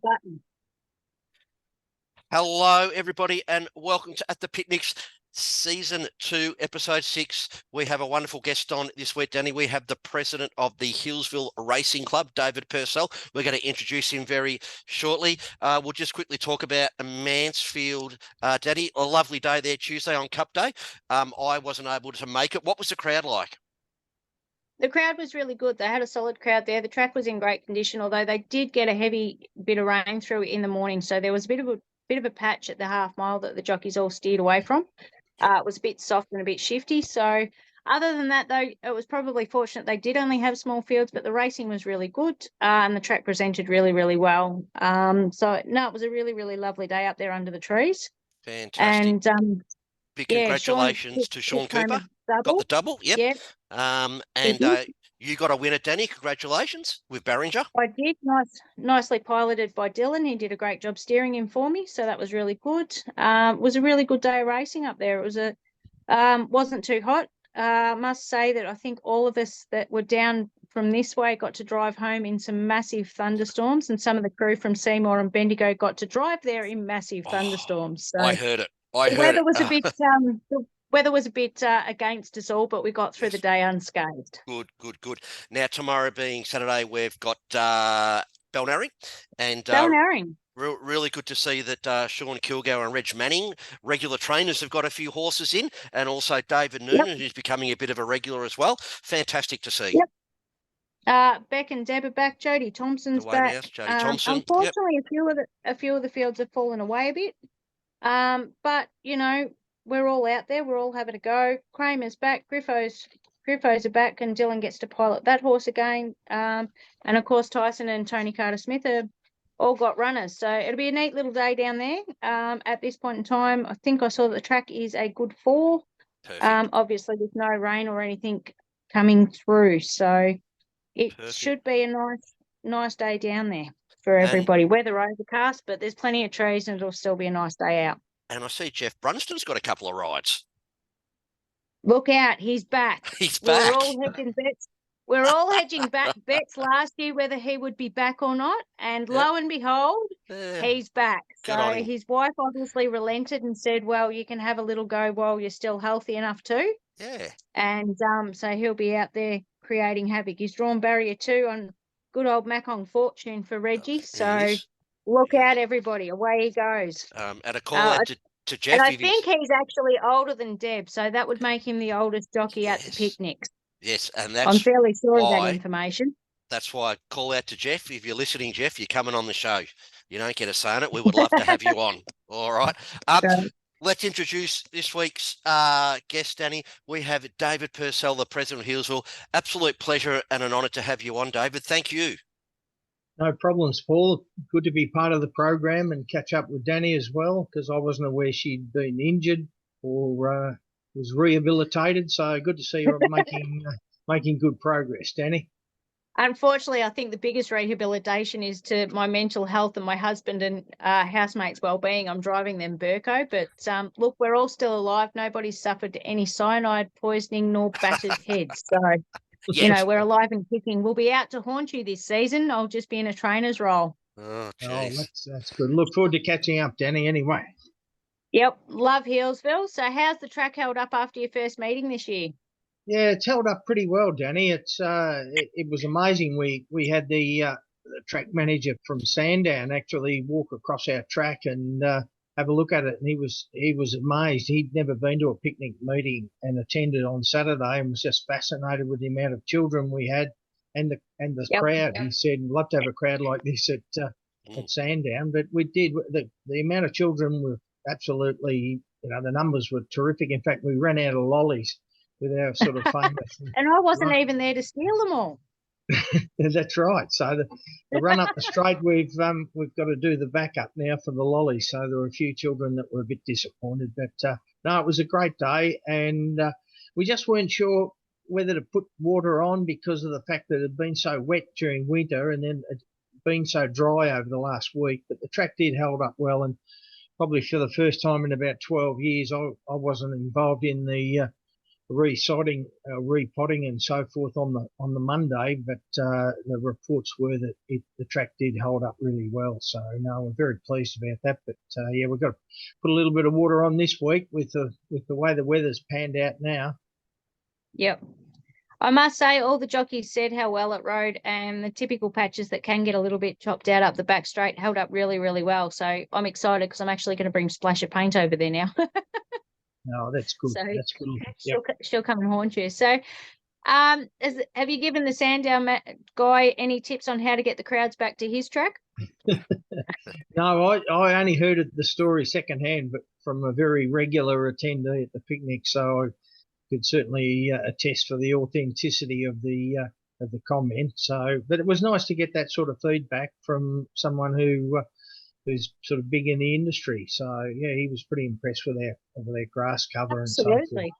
button. Hello, everybody, and welcome to At the Picnics, Season 2, Episode 6. We have a wonderful guest on this week, Danny. We have the president of the Healesville Racing Club, David Purcell. We're going to introduce him very shortly. We'll just quickly talk about Mansfield. Danny, a lovely day there Tuesday on Cup Day. I wasn't able to make it. What was the crowd like? The crowd was really good. They had a solid crowd there. The track was in great condition, although they did get a heavy bit of rain through in the morning. So there was a bit of a patch at the half mile that the jockeys all steered away from. It was a bit soft and a bit shifty. So other than that, though, it was probably fortunate they did only have small fields, but the racing was really good and the track presented really, really well. It was a really, really lovely day up there under the trees. Fantastic. And big congratulations to Sean Cooper. Got the double, yep. Yeah. You got a winner, Danny. Congratulations with Barringer. I did. Nicely piloted by Dylan. He did a great job steering him for me, so that was really good. It was a really good day of racing up there. It was wasn't too hot. Must say that I think all of us that were down from this way got to drive home in some massive thunderstorms, and some of the crew from Seymour and Bendigo got to drive there in massive thunderstorms. So I heard it. The weather was a bit against us all, but we got through the day unscathed. Good. Now, tomorrow being Saturday, we've got Balnarring. And Balnarring. Really good to see that Sean Kilgour and Reg Manning, regular trainers, have got a few horses in, and also David Noonan, who's becoming a bit of a regular as well. Fantastic to see. Yep. Beck and Deb are back. Jodie Thompson's back. Jodie Thompson. Unfortunately, a few of the fields have fallen away a bit. But you know, we're all out there. We're all having a go. Kramer's back. Griffos are back, and Dylan gets to pilot that horse again. And of course, Tyson and Tony Carter-Smith have all got runners. So it'll be a neat little day down there. At this point in time, I think I saw that the track is a good 4. Obviously, with no rain or anything coming through, so it should be a nice day down there for everybody. Weather overcast, but there's plenty of trees, and it'll still be a nice day out. And I see Jeff Brunston's got a couple of rides. Look out, he's back. He's back. We're all hedging bets last year whether he would be back or not, and lo and behold, he's back. So his wife obviously relented and said, well, you can have a little go while you're still healthy enough to. Yeah. And so he'll be out there creating havoc. He's drawn barrier 2 on good old Macong Fortune for Reggie. So look out, everybody. Away he goes. And a call out to Jeff. And I think he's actually older than Deb, so that would make him the oldest jockey at the picnics. Yes, and that's I'm fairly sure of that information. That's why I call out to Jeff. If you're listening, Jeff, you're coming on the show. You don't get a say in it. We would love to have you on. All right. Let's introduce this week's guest, Danny. We have David Purcell, the president of Healesville. Absolute pleasure and an honour to have you on, David. Thank you. No problems, Paul. Good to be part of the program and catch up with Danny as well, because I wasn't aware she'd been injured or was rehabilitated. So good to see her making good progress, Danny. Unfortunately, I think the biggest rehabilitation is to my mental health and my husband and housemates' well-being. I'm driving them Burko, but look, we're all still alive. Nobody's suffered any cyanide poisoning nor battered heads. So, you know, we're alive and kicking. We'll be out to haunt you this season. I'll just be in a trainer's role. Oh, geez. That's good. Look forward to catching up, Danny, anyway. Yep, love Healesville. So how's the track held up after your first meeting this year? Yeah, it's held up pretty well, Danny. It was amazing. We had the track manager from Sandown actually walk across our track and have a look at it, and he was amazed. He'd never been to a picnic meeting and attended on Saturday, and was just fascinated with the amount of children we had and the crowd. He said, "We'd love to have a crowd like this at Sandown," but we did. The amount of children were absolutely, the numbers were terrific. In fact, we ran out of lollies with our sort of famous. And I wasn't even there to steal them all. That's right. So the run up the straight, we've got to do the backup now for the lollies. So there were a few children that were a bit disappointed, but no, it was a great day, and we just weren't sure whether to put water on because of the fact that it had been so wet during winter and then it been so dry over the last week. But the track did hold up well, and probably for the first time in about 12 years, I wasn't involved in the resodding, repotting and so forth on the Monday, but the reports were that the track did hold up really well. So no, we're very pleased about that. But yeah, we've got to put a little bit of water on this week with the way the weather's panned out now. Yep. I must say, all the jockeys said how well it rode, and the typical patches that can get a little bit chopped out up the back straight held up really, really well. So I'm excited because I'm actually going to bring Splash of Paint over there now. No, that's good. So That's good. Yep. she'll come and haunt you. So, have you given the Sandown guy any tips on how to get the crowds back to his track? No, I only heard the story secondhand, but from a very regular attendee at the picnic, so I could certainly attest for the authenticity of the comment. So, but it was nice to get that sort of feedback from someone who's sort of big in the industry. So yeah, he was pretty impressed with their grass cover and so forth. Absolutely.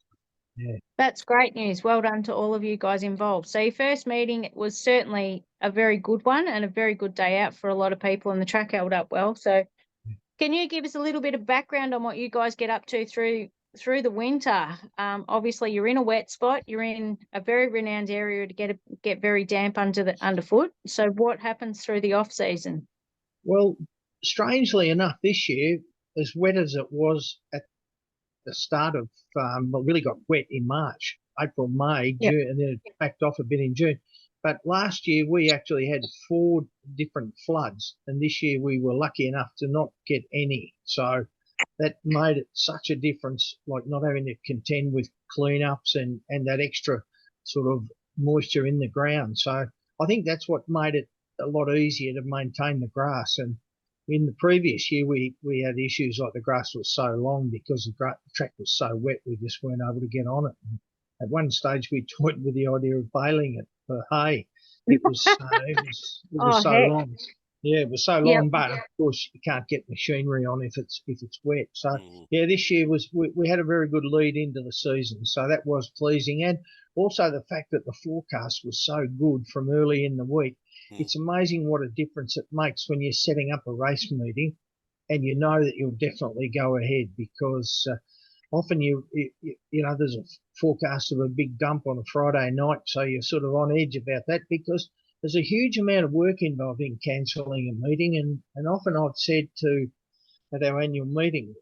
Yeah. That's great news. Well done to all of you guys involved. So your first meeting was certainly a very good one and a very good day out for a lot of people, and the track held up well. So can you give us a little bit of background on what you guys get up to through the winter? Obviously you're in a wet spot, you're in a very renowned area to get very damp underfoot. So what happens through the off season? Well, strangely enough, this year, as wet as it was at the start of, well, really got wet in March, April, May, Yep. June, and then it backed off a bit in June. But last year we actually had 4 different floods, and this year we were lucky enough to not get any. So that made it such a difference, like not having to contend with cleanups and that extra sort of moisture in the ground. So I think that's what made it a lot easier to maintain the grass. And in the previous year, we had issues like the grass was so long because the track was so wet, we just weren't able to get on it. And at one stage, we toyed with the idea of baling it for hay. It was so heck. long. Yeah, it was so Yep. long, but of course you can't get machinery on if it's wet. So yeah, this year we had a very good lead into the season, so that was pleasing, and also the fact that the forecast was so good from early in the week. It's amazing what a difference it makes when you're setting up a race meeting and you know that you'll definitely go ahead, because often you know there's a forecast of a big dump on a Friday night, so you're sort of on edge about that because there's a huge amount of work involved in cancelling a meeting, and often I've said at our annual meeting,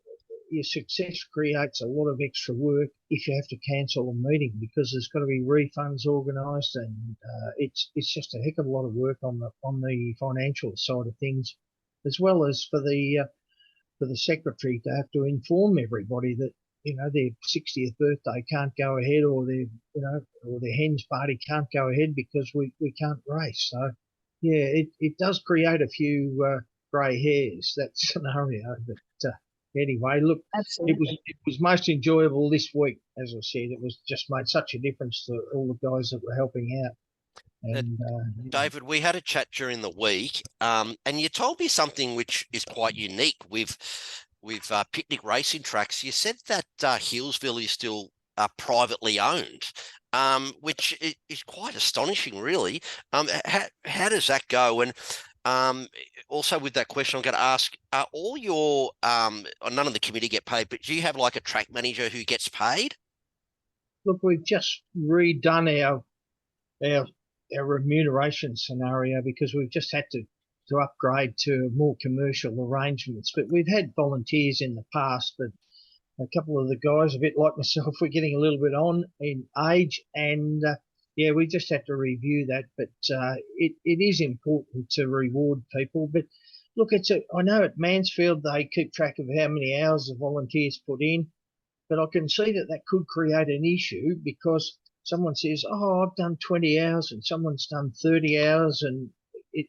your success creates a lot of extra work if you have to cancel a meeting, because there's got to be refunds organised, and it's just a heck of a lot of work on the financial side of things, as well as for the secretary to have to inform everybody that their 60th birthday can't go ahead, or their hen's party can't go ahead because we can't race. So yeah, it does create a few grey hairs, that scenario, but anyway, look, Absolutely. it was most enjoyable this week. As I said, it was just made such a difference to all the guys that were helping out. And David, we had a chat during the week, and you told me something which is quite unique with picnic racing tracks. You said that Healesville is still privately owned, which is quite astonishing, really. How does that go? And also with that question, I'm going to ask: all your none of the committee get paid, but do you have like a track manager who gets paid? Look, we've just redone our remuneration scenario because we've just had to upgrade to more commercial arrangements. But we've had volunteers in the past, but a couple of the guys, a bit like myself, we're getting a little bit on in age, and yeah, we just have to review that. But it is important to reward people. But look, I know at Mansfield they keep track of how many hours the volunteers put in, but I can see that could create an issue because someone says, "Oh, I've done 20 hours," and someone's done 30 hours, and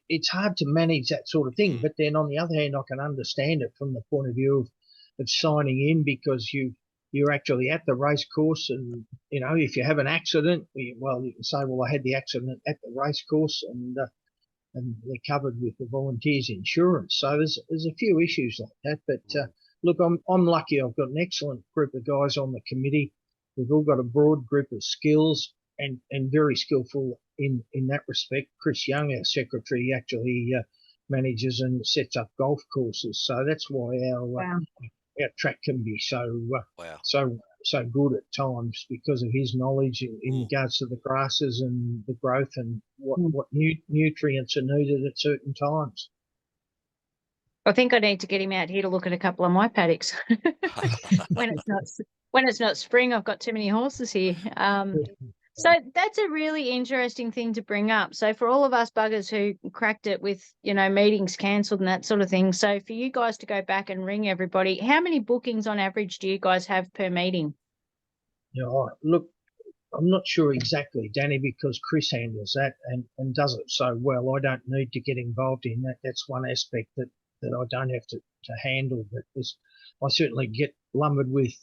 it's hard to manage that sort of thing. But then on the other hand, I can understand it from the point of view of signing in, because you're actually at the race course, and if you have an accident, well, you can say, "Well, I had the accident at the race course," and they're covered with the volunteers' insurance. So there's a few issues like that. But look, I'm lucky. I've got an excellent group of guys on the committee. We've all got a broad group of skills and very skillful in that respect. Chris Young, our secretary, actually manages and sets up golf courses. So that's why our track can be so so good at times because of his knowledge in regards to the grasses and the growth and what nutrients are needed at certain times. I think I need to get him out here to look at a couple of my paddocks. when it's not spring, I've got too many horses here. So that's a really interesting thing to bring up. So for all of us buggers who cracked it with, meetings cancelled and that sort of thing. So for you guys to go back and ring everybody, how many bookings on average do you guys have per meeting? Look, I'm not sure exactly, Danny, because Chris handles that and does it so well. I don't need to get involved in that. That's one aspect that I don't have to handle. But I certainly get lumbered with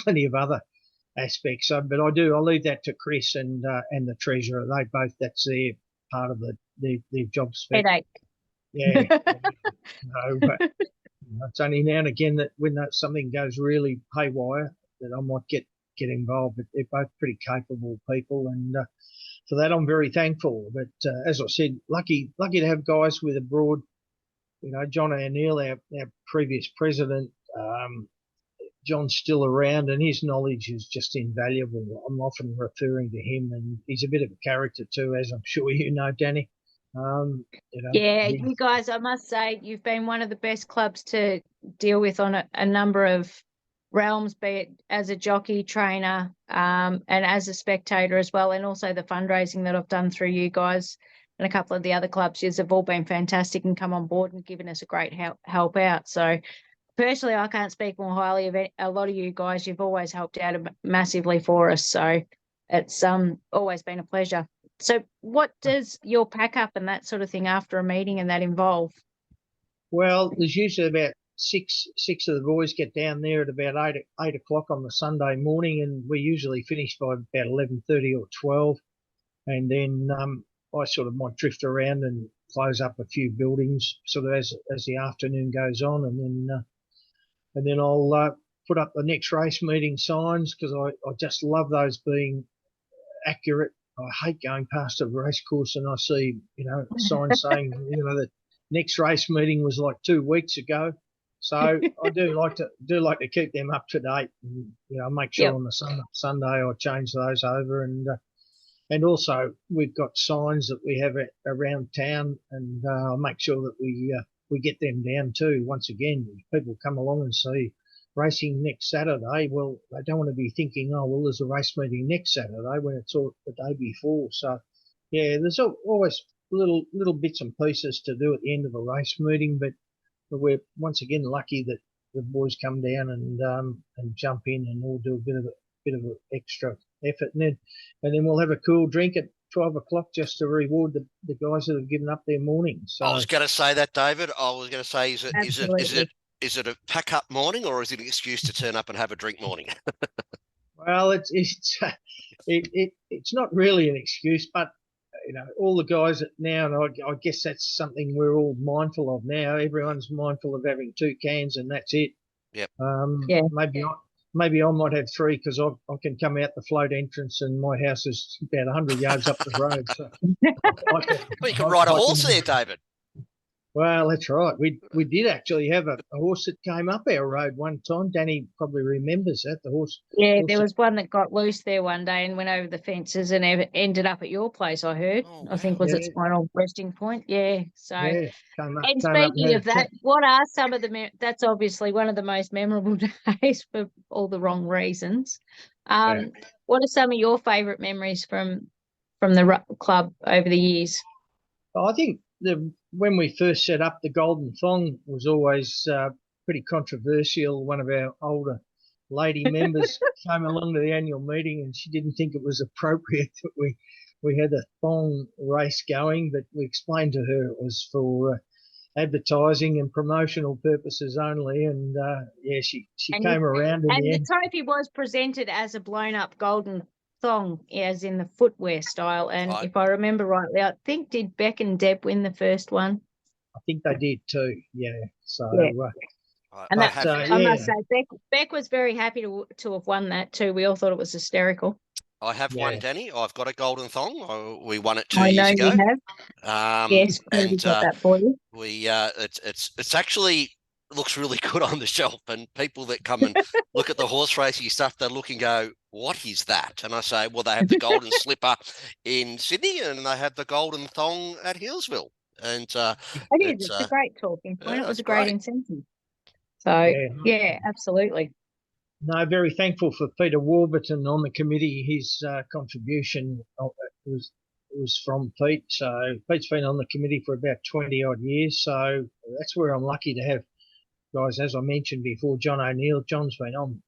plenty of other aspects. But I leave that to Chris and the treasurer. That's their part of their job spec. Headache. Yeah. But it's only now and again that when something goes really haywire that I might get involved. But they're both pretty capable people, and for that I'm very thankful. But as I said, lucky to have guys with a broad, John O'Neill, our previous president. John's still around, and his knowledge is just invaluable. I'm often referring to him, and he's a bit of a character too, as I'm sure you know, Danny. Yeah, you guys, I must say, you've been one of the best clubs to deal with on a number of realms, be it as a jockey, trainer, and as a spectator as well, and also the fundraising that I've done through you guys and a couple of the other clubs. You've all been fantastic and come on board and given us a great help out. So personally, I can't speak more highly of a lot of you guys. You've always helped out massively for us. So it's always been a pleasure. So what does your pack up and that sort of thing after a meeting and that involve? Well, there's usually about six of the boys get down there at about 8 o'clock on the Sunday morning, and we usually finish by about 11:30 or 12. And then I sort of might drift around and close up a few buildings sort of as the afternoon goes on, and then I'll put up the next race meeting signs because I just love those being accurate. I hate going past a race course and I see, signs saying, the next race meeting was like 2 weeks ago. So I do like to keep them up to date, and make sure on the Sunday I change those over, and also we've got signs that we have around town, and I'll make sure that we get them down too. Once again, if people come along and see racing next Saturday, well, they don't want to be thinking, oh, well, there's a race meeting next Saturday when it's all the day before. So, yeah, there's always little bits and pieces to do at the end of a race meeting, but we're once again lucky that the boys come down and jump in and all do a bit of an extra effort, and then we'll have a cool drink at 12 o'clock just to reward the guys that have given up their morning. So I was going to say that, David. I was going to say, is it a pack up morning, or is it an excuse to turn up and have a drink morning? Well, it's not really an excuse, but all the guys now, and I guess that's something we're all mindful of now. Everyone's mindful of having 2 cans, and that's it. Yep. Maybe I might have 3 because I can come out the float entrance, and my house is about 100 yards up the road. So you can ride a horse there, David. Well, that's right. We did actually have a horse that came up our road one time. Danny probably remembers that, the horse. Yeah, there was one that got loose there one day and went over the fences and ended up at your place, I heard. Oh, I think was its final resting point. Yeah. So, yeah, and speaking of that, what are some of that's obviously one of the most memorable days for all the wrong reasons. What are some of your favourite memories from the club over the years? I think when we first set up, the Golden Thong was always pretty controversial. One of our older lady members came along to the annual meeting, and she didn't think it was appropriate that we had a thong race going, but we explained to her it was for advertising and promotional purposes only. And she came around. And the trophy was presented as a blown up golden thong, as in the footwear style. And if I remember rightly, I think did Beck and Deb win the first one? I think they did too. Yeah. So. Yeah. And I must say, Beck was very happy to have won that too. We all thought it was hysterical. I have one, Danny. I've got a golden thong. We won it 2 years ago. You have. Yes, and got that for you. It's actually looks really good on the shelf, and people that come and look at the horse racing stuff, they look and go, what is that? And I say, well, they have the golden slipper in Sydney and they have the golden thong at Healesville. And It is. It's a great talking point. It was a great incentive. So, yeah, absolutely. No, very thankful for Peter Warburton on the committee. His contribution was from Pete. So Pete's been on the committee for about 20 odd years. So that's where I'm lucky to have guys, as I mentioned before, John O'Neill. John's been on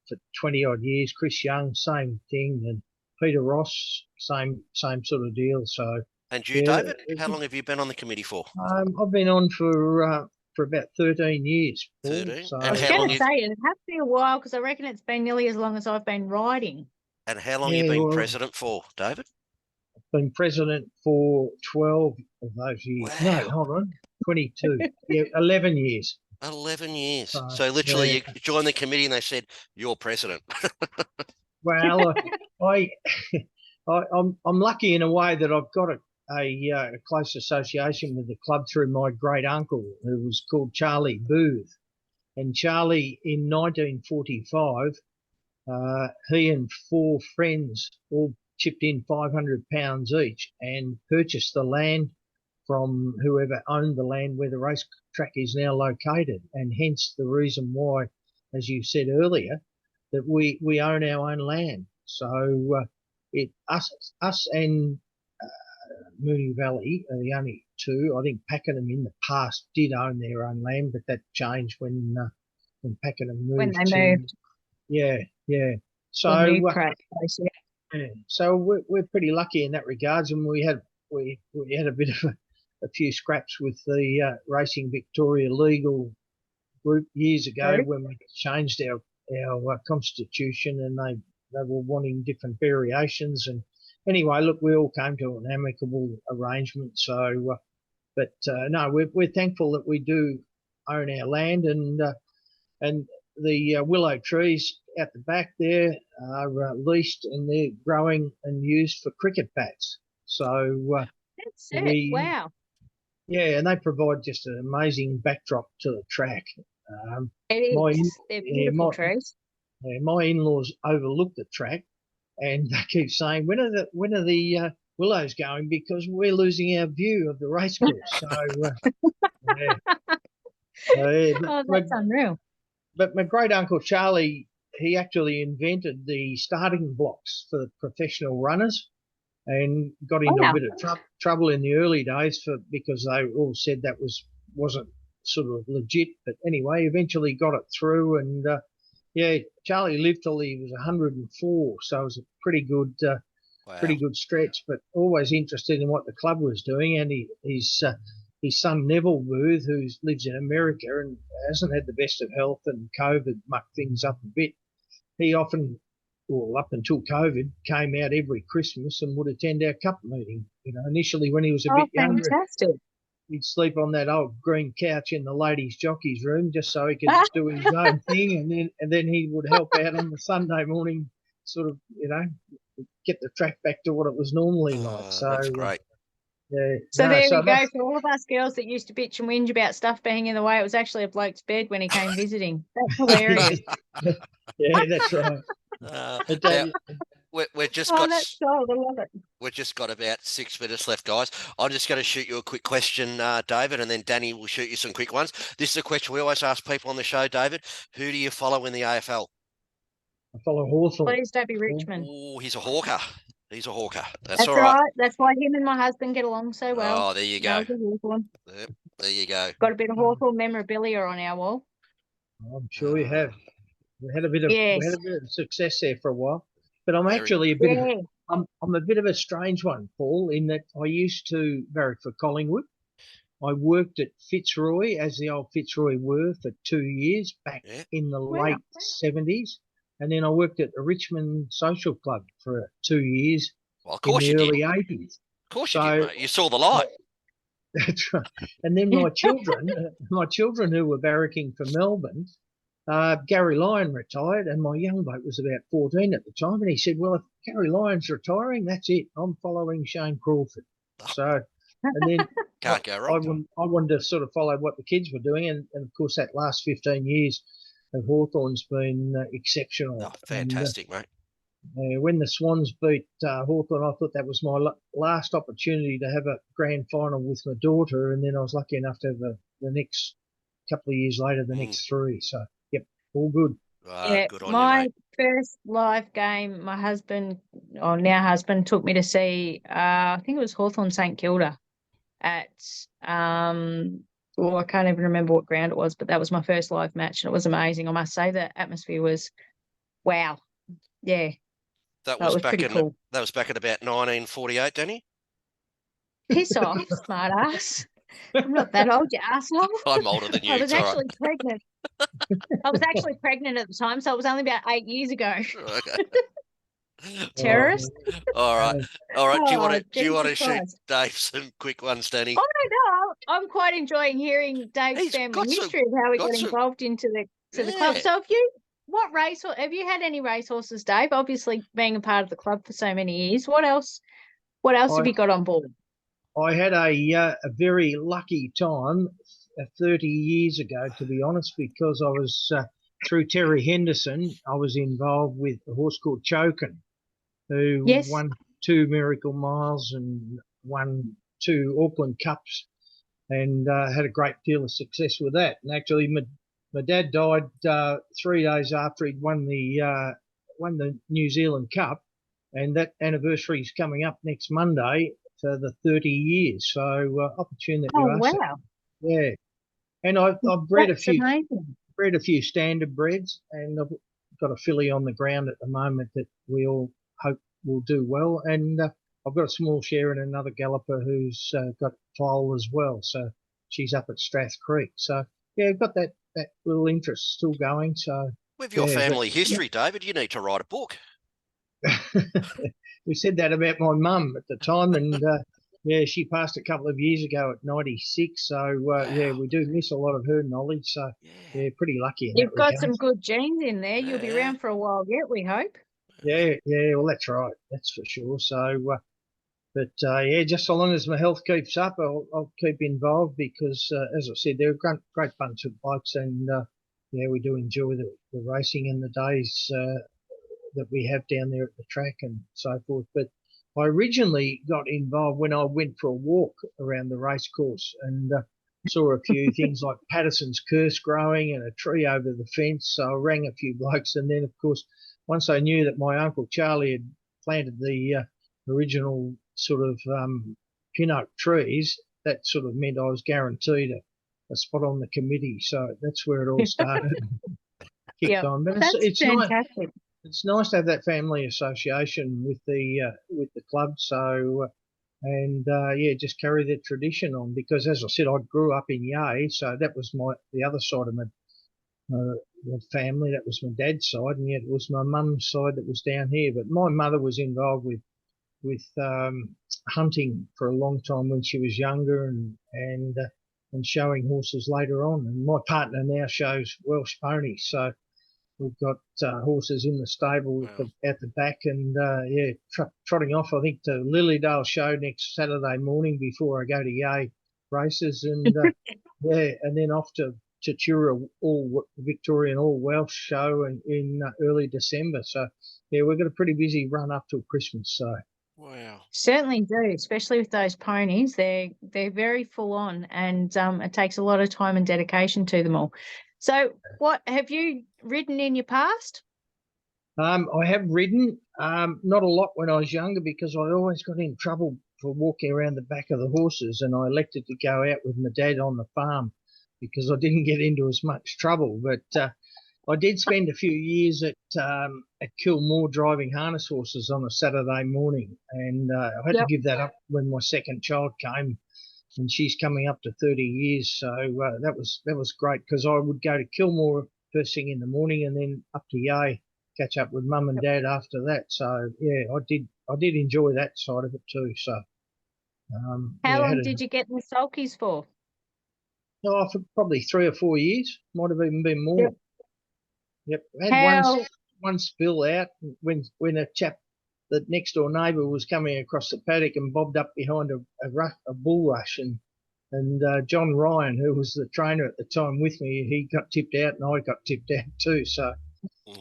for 20 odd years. Chris Young, same thing, and Peter Ross, same sort of deal. So. And you, David, how long have you been on the committee for? I've been on for about 13 years. Paul, 13. so. And I was going to say, it has to be a while because I reckon it's been nearly as long as I've been riding. And how long have you been president for, David? I've been president for 12 of those years. Wow. No, hold on, 22. Yeah, 11 years. 11 years. So literally, you joined the committee and they said, "You're president." Well, I'm lucky in a way that I've got a close association with the club through my great uncle, who was called Charlie Booth. And Charlie, in 1945, he and 4 friends all chipped in £500 each and purchased the land from whoever owned the land where the racetrack is now located. And hence the reason why, as you said earlier, that we own our own land. So us and Moonee Valley are the only two. I think Pakenham in the past did own their own land, but that changed when Pakenham moved. When they moved. Yeah. So so we're pretty lucky in that regards, and we had a bit of a few scraps with the Racing Victoria legal group years ago when we changed our constitution, and they were wanting different variations. And anyway, look, we all came to an amicable arrangement. So, no, we're thankful that we do own our land, and the willow trees out the back there are leased, and they're growing and used for cricket bats. So that's it. Wow. Yeah, and they provide just an amazing backdrop to the track. It is. They're beautiful trees. Yeah, my in-laws overlook the track, and they keep saying, "When are the willows going? Because we're losing our view of the racecourse." So, that's unreal. But my great uncle Charlie, he actually invented the starting blocks for professional runners, and got into a bit of trouble in the early days because they all said that wasn't sort of legit. But anyway, eventually got it through, and Charlie lived till he was 104, so it was a pretty good stretch. But always interested in what the club was doing, and his son Neville Booth, who lives in America and hasn't had the best of health, and COVID mucked things up a bit. He often, well, up until COVID, came out every Christmas and would attend our cup meeting. You know, initially when he was a bit younger, he'd sleep on that old green couch in the ladies' jockey's room just so he could do his own thing, and then he would help out on the Sunday morning, sort of, get the track back to what it was normally like. So that's great. Yeah. So there we go. For all of us girls that used to bitch and whinge about stuff being in the way, it was actually a bloke's bed when he came visiting. That's hilarious. Yeah, that's right. We've just got about 6 minutes left, guys. I'm just going to shoot you a quick question, David, and then Danny will shoot you some quick ones. This is a question we always ask people on the show, David. Who do you follow in the AFL? I follow Hawthorn. Please don't be Richmond. Oh, he's a hawker. He's a hawker. That's all right. That's why him and my husband get along so well. Oh, there you go. Yep, there you go. Got a bit of Hawthorn memorabilia on our wall. I'm sure you have. We had a bit of success there for a while, but I'm actually I'm a bit of a strange one, Paul, in that I used to barrack for Collingwood. I worked at Fitzroy, as the old Fitzroy were, for 2 years back in the late 70s. And then I worked at the Richmond Social Club for 2 years in the early 80s. Of course you did, mate. You saw the light. That's right. And then my children who were barracking for Melbourne, Gary Lyon retired, and my young bloke was about 14 at the time, and he said, "Well, if Gary Lyon's retiring, that's it. I'm following Shane Crawford." So And then Can't go wrong. I wanted to sort of follow what the kids were doing, and of course that last 15 years of Hawthorn's been exceptional. Oh, fantastic, mate. When the Swans beat Hawthorn, I thought that was my last opportunity to have a grand final with my daughter, and then I was lucky enough to have the next couple of years later, the next three. So, yep, all good. Yeah, Good on my you, mate. first live game, my husband, or now husband, took me to see, I think it was Hawthorn St Kilda at, I can't even remember what ground it was, but that was my first live match, and it was amazing. I must say the atmosphere was, wow. Yeah, That was was back pretty in cool. that was back in about 1948, Danny. Piss off, smart ass. I'm not that old, you asshole. I'm older than you. I was It's all actually pregnant. I was actually pregnant at the time, so it was only about 8 years ago. right. Okay. Terrorist. All right. All right. Do you want to Jesus shoot Christ. Dave some quick ones, Danny? Oh no, I'm quite enjoying hearing Dave's He's family got some- history of how he got got some- involved into the club. Yeah. So have you had any racehorses, Dave? Obviously being a part of the club for so many years. What else have you got on board? I had a very lucky time 30 years ago, to be honest, because I was through Terry Henderson. I was involved with a horse called Chokin, who Yes. won 2 Miracle Miles and won 2 Auckland Cups, and had a great deal of success with that. And actually, my dad died 3 days after he'd won the New Zealand Cup, and that anniversary is coming up next Monday for the 30 years. So opportune that you Oh asked. wow. Yeah, and I've bred That's amazing. a few standard breds, and I've got a filly on the ground at the moment that we all hope will do well. And I've got a small share in another galloper who's got foal as well. So she's up at Strath Creek. So yeah, I've got that little interest still going. So With your yeah, family history, David, you need to write a book. we said that about my mum at the time, and yeah, she passed a couple of years ago at 96. So yeah, we do miss a lot of her knowledge. So yeah, pretty lucky in You've that got regard. some good genes in there. You'll be Yeah. around for a while yet, we hope. Yeah, well, that's right. That's for sure. So, but yeah, just so long as my health keeps up, I'll keep involved because, as I said, they're a great bunch of blokes, and yeah, we do enjoy the racing and the days that we have down there at the track and so forth. But I originally got involved when I went for a walk around the race course and saw a few things like Patterson's curse growing and a tree over the fence. So I rang a few blokes, and then, of course, once I knew that my Uncle Charlie had planted the original sort of pin oak trees, that sort of meant I was guaranteed a spot on the committee. So that's where it all started. Kicked on. But That's it's fantastic. it's nice to have that family association with the club. So and yeah, just carry the tradition on, because as I said, I grew up in Yea, so that was the other side of my family. That was my dad's side, and yet it was my mum's side that was down here. But my mother was involved with hunting for a long time when she was younger, and showing horses later on. And my partner now shows Welsh ponies, so we've got horses in the stable at the back, and yeah, trotting off, I think, to Lilydale show next Saturday morning before I go to Yea races, and yeah, and then off to Tura all Victorian all Welsh show in early December. So yeah, we've got a pretty busy run up till Christmas. So wow, Certainly do, especially with those ponies. They're very full on, and it takes a lot of time and dedication to them all. So, what have you ridden in your past? I have ridden, not a lot when I was younger, because I always got in trouble for walking around the back of the horses, and I elected to go out with my dad on the farm because I didn't get into as much trouble. But I did spend a few years at Kilmore driving harness horses on a Saturday morning, and I had to give that up when my second child came, and she's coming up to 30 years. So that was great, because I would go to Kilmore first thing in the morning and then up to Yea, catch up with mum and dad after that. So yeah, I did enjoy that side of it too. So How long did you get in the sulkies for? for probably 3 or 4 years, might have even been more. Yep, I had one spill out when a chap that next door neighbour was coming across the paddock and bobbed up behind a bulrush, and John Ryan, who was the trainer at the time with me, he got tipped out and I got tipped out too. So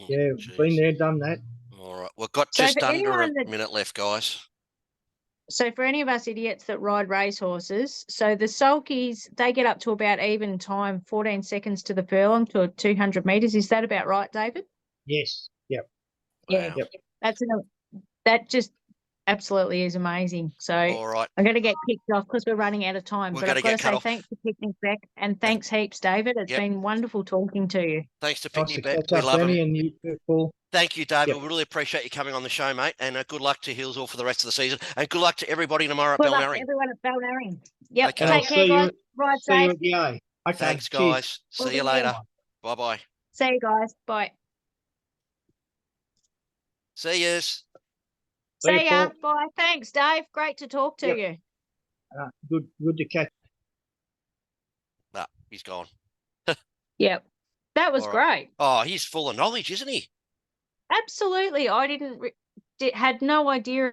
yeah, been there, done that. All right, we've got So just for under anyone a that- minute left, guys. So for any of us idiots that ride racehorses, so the sulkies, they get up to about even time, 14 seconds to the furlong to 200 metres. Is that about right, David? Yes, yep. Yeah, Wow. Yep. That just absolutely is amazing. So All right, I'm going to get kicked off because we're running out of time. We're But gonna I've got to get cut say off. thanks for Picnic Beck and thanks heaps, David. It's Yep. been wonderful talking to you. thanks to Nice to Picnic Bet. catch We up, love Danny, them. and you too, Paul. Thank you, David. Yep. We really appreciate you coming on the show, mate. And good luck to Healesville for the rest of the season. And good luck to everybody tomorrow at Good luck to Balnarring. everyone at Balnarring. Yep. Okay. And I'll Take care, see guys. you. Ride See you safe. at the A. Okay. Thanks, cheers. guys. We'll See you be there. later. Bye-bye. See you guys. Bye. See yous. See you, See ya. Paul. Bye. Thanks, Dave. Great to talk to Yep. you. Good to catch. Ah, he's gone. Yep. That was All right. great. Oh, he's full of knowledge, isn't he? Absolutely. I had no idea